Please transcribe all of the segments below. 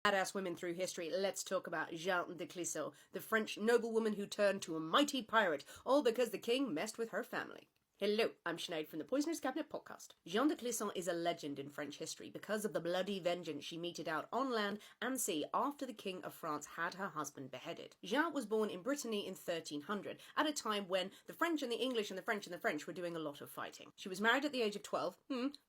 Badass women through history, let's talk about Jeanne de Clisson, the French noblewoman who turned to a mighty pirate, all because the king messed with her family. Hello, I'm Sinead from the Poisoner's Cabinet podcast. Jeanne de Clisson is a legend in French history because of the bloody vengeance she meted out on land and sea after the King of France had her husband beheaded. Jeanne was born in Brittany in 1300, at a time when the French and the English and the French and the French were doing a lot of fighting. She was married at the age of 12,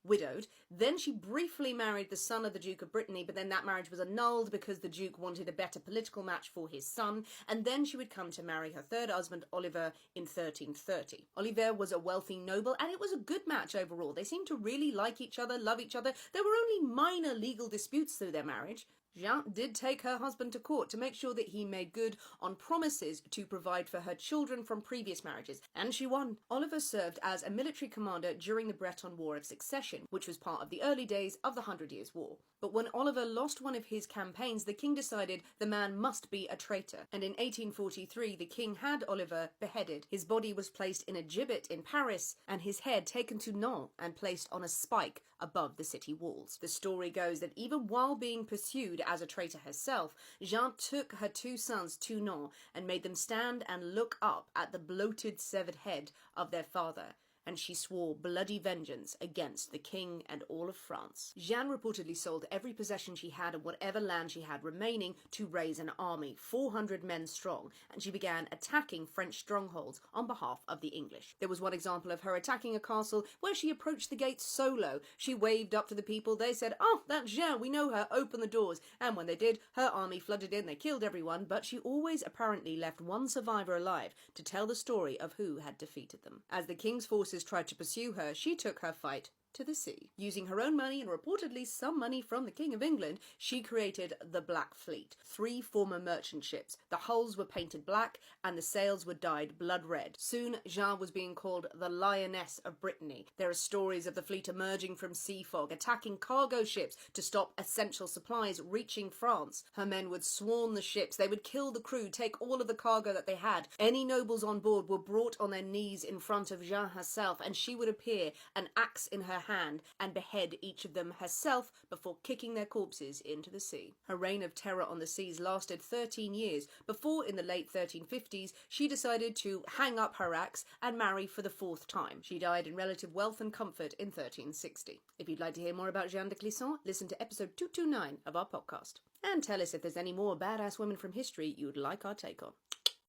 widowed. Then she briefly married the son of the Duke of Brittany, but then that marriage was annulled because the Duke wanted a better political match for his son, and then she would come to marry her third husband, Oliver, in 1330. Oliver was a wealthy noble, and it was a good match overall. They seemed to really like each other, love each other. There were only minor legal disputes through their marriage. Jeanne did take her husband to court to make sure that he made good on promises to provide for her children from previous marriages, and she won. Oliver served as a military commander during the Breton War of Succession, which was part of the early days of the 100 Years' War. But when Oliver lost one of his campaigns, the king decided the man must be a traitor, and in 1843 the king had Oliver beheaded. His body was placed in a gibbet in Paris, and his head taken to Nantes and placed on a spike above the city walls. The story goes that even while being pursued as a traitor herself, Jeanne took her two sons to Nantes and made them stand and look up at the bloated severed head of their father, and she swore bloody vengeance against the king and all of France. Jeanne reportedly sold every possession she had and whatever land she had remaining to raise an army, 400 men strong, and she began attacking French strongholds on behalf of the English. There was one example of her attacking a castle where she approached the gates solo. She waved up to the people, they said, "Oh, that's Jeanne, we know her, open the doors," and when they did, her army flooded in, they killed everyone, but she always apparently left one survivor alive to tell the story of who had defeated them. As the king's forces tried to pursue her, she took her fight to the sea. Using her own money and reportedly some money from the King of England, she created the Black Fleet, 3 former merchant ships. The hulls were painted black and the sails were dyed blood red. Soon, Jeanne was being called the Lioness of Brittany. There are stories of the fleet emerging from sea fog, attacking cargo ships to stop essential supplies reaching France. Her men would swarm the ships, they would kill the crew, take all of the cargo that they had. Any nobles on board were brought on their knees in front of Jeanne herself, and she would appear, an axe in her hand, and behead each of them herself before kicking their corpses into the sea. Her reign of terror on the seas lasted 13 years before, in the late 1350s, she decided to hang up her axe and marry for the 4th time. She died in relative wealth and comfort in 1360. If you'd like to hear more about Jeanne de Clisson, listen to episode 229 of our podcast. And tell us if there's any more badass women from history you'd like our take on.